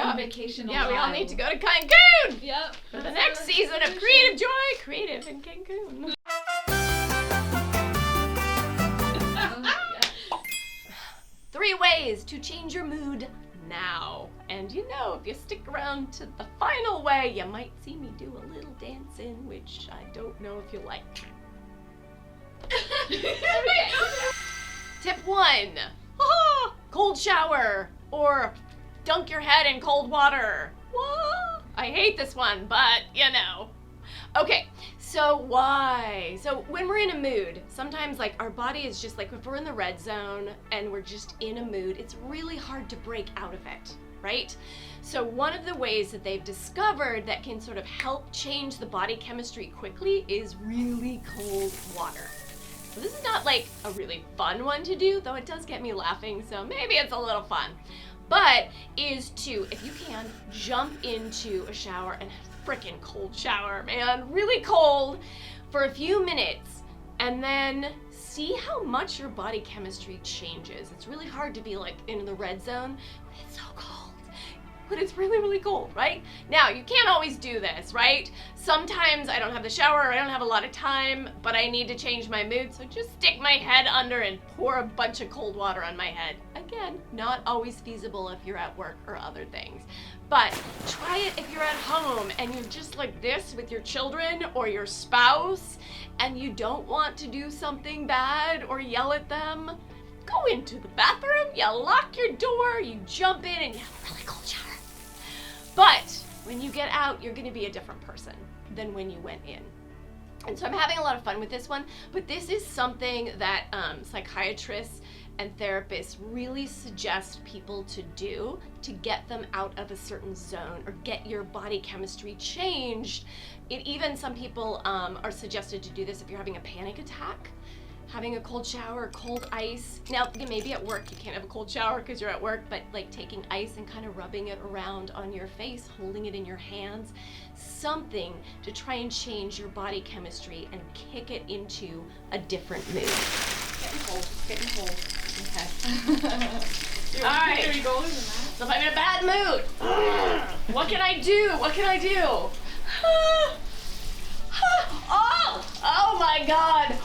on vacation. Yeah, we all need to go to Cancun. Yep. For the next season of Creative Joy, Creative in Cancun. 3 ways to change your mood now. And you know, if you stick around to the final way, you might see me do a little dancing, which I don't know if you like. Okay. Tip 1. Cold shower or dunk your head in cold water. What? I hate this one, but you know. Okay, so why? So when we're in a mood, sometimes like our body is just like, if we're in the red zone and we're just in a mood, it's really hard to break out of it, right? So one of the ways that they've discovered that can sort of help change the body chemistry quickly is really cold water. So this is not like a really fun one to do, though it does get me laughing, so maybe it's a little fun. But is to, if you can, jump into a shower and frickin' cold shower, man, really cold for a few minutes, and then see how much your body chemistry changes. It's really hard to be like in the red zone, but it's so cold, but it's really, really cold, right? Now, you can't always do this, right? Sometimes I don't have the shower, or I don't have a lot of time, but I need to change my mood, so just stick my head under and pour a bunch of cold water on my head. Again, not always feasible if you're at work or other things. But try it if you're at home and you're just like this with your children or your spouse and you don't want to do something bad or yell at them. Go into the bathroom, you lock your door, you jump in and you have a really cold shower. But when you get out, you're gonna be a different person than when you went in. And so I'm having a lot of fun with this one, but this is something that psychiatrists and therapists really suggest people to do to get them out of a certain zone or get your body chemistry changed. Some people are suggested to do this if you're having a panic attack. Having a cold shower, cold ice. Now, maybe at work you can't have a cold shower because you're at work, but like taking ice and kind of rubbing it around on your face, holding it in your hands, something to try and change your body chemistry and kick it into a different mood. Getting cold. Okay. All right. So if I'm in a bad mood, what can I do? What can I do? Oh my God.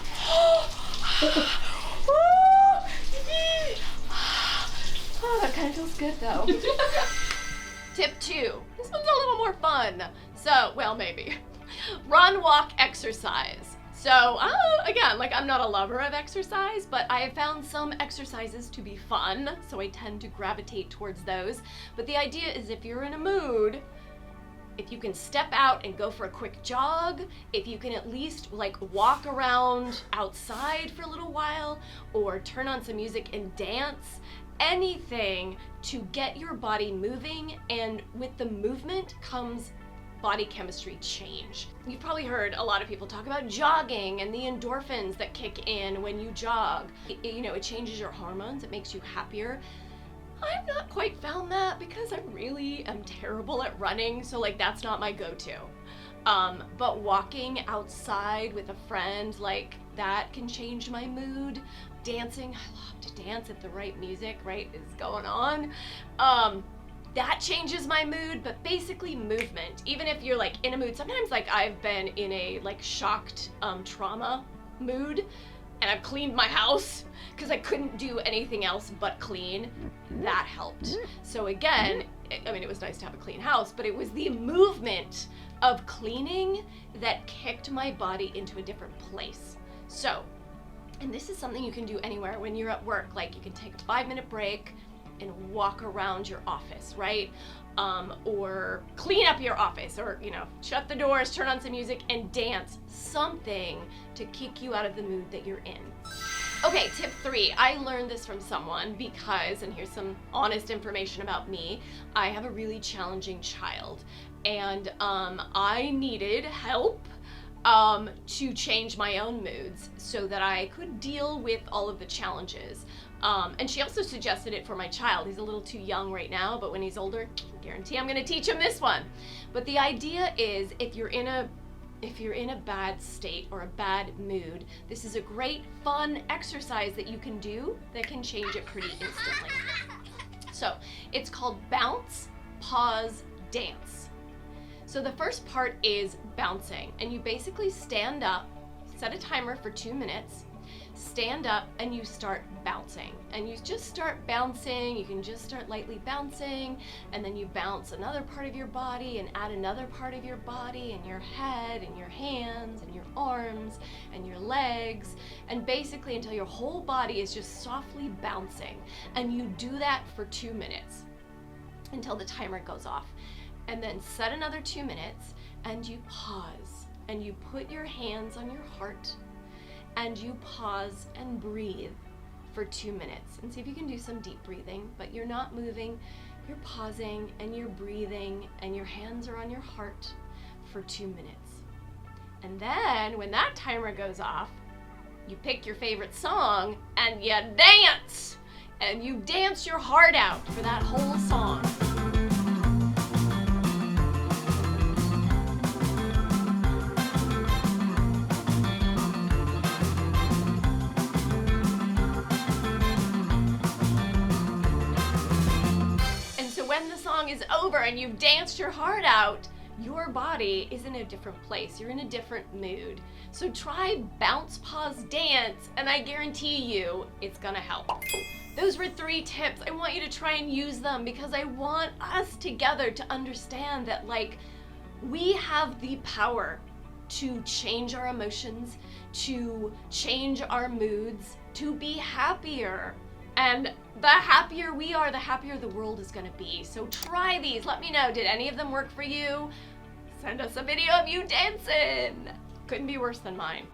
Oh, that kind of feels good though. Tip 2. This one's a little more fun. So, well, maybe. Run, walk, exercise. So, again, like I'm not a lover of exercise, but I have found some exercises to be fun, so I tend to gravitate towards those. But the idea is if you're in a mood, if you can step out and go for a quick jog, if you can at least like walk around outside for a little while, or turn on some music and dance, anything to get your body moving, and with the movement comes body chemistry change. You've probably heard a lot of people talk about jogging and the endorphins that kick in when you jog. It changes your hormones, it makes you happier. I've not quite found that because I really am terrible at running, so like that's not my go-to. But walking outside with a friend, like that can change my mood. Dancing, I love to dance if the right music, right, is going on. That changes my mood, but basically movement. Even if you're like in a mood, sometimes like I've been in a like shocked trauma mood and I've cleaned my house because I couldn't do anything else but clean. That helped. So again, it was nice to have a clean house, but it was the movement of cleaning that kicked my body into a different place. So, and this is something you can do anywhere when you're at work. Like you can take a 5-minute break and walk around your office, right? Or clean up your office, or shut the doors, turn on some music and dance. Something to kick you out of the mood that you're in. Okay, tip 3. I learned this from someone because, and here's some honest information about me, I have a really challenging child, and I needed help to change my own moods so that I could deal with all of the challenges. And she also suggested it for my child. He's a little too young right now, but when he's older, I guarantee I'm gonna teach him this one. But the idea is if you're in a bad state or a bad mood, this is a great fun exercise that you can do that can change it pretty instantly. So it's called bounce, pause, dance. So the first part is bouncing, and you basically stand up, set a timer for 2 minutes, stand up, and you start bouncing. And you just start bouncing. You can just start lightly bouncing, and then you bounce another part of your body and add another part of your body and your head and your hands and your arms and your legs, and basically until your whole body is just softly bouncing. And you do that for 2 minutes until the timer goes off. And then set another 2 minutes, and you pause, and you put your hands on your heart, and you pause and breathe for 2 minutes. And see if you can do some deep breathing, but you're not moving, you're pausing, and you're breathing, and your hands are on your heart for 2 minutes. And then when that timer goes off, you pick your favorite song, and you dance! And you dance your heart out for that whole song. When the song is over and you've danced your heart out, your body is in a different place. You're in a different mood. So try bounce, pause, dance, and I guarantee you it's gonna help. Those were 3 tips. I want you to try and use them because I want us together to understand that, like, we have the power to change our emotions, to change our moods, to be happier. And the happier we are, the happier the world is gonna be. So try these. Let me know, did any of them work for you? Send us a video of you dancing. Couldn't be worse than mine.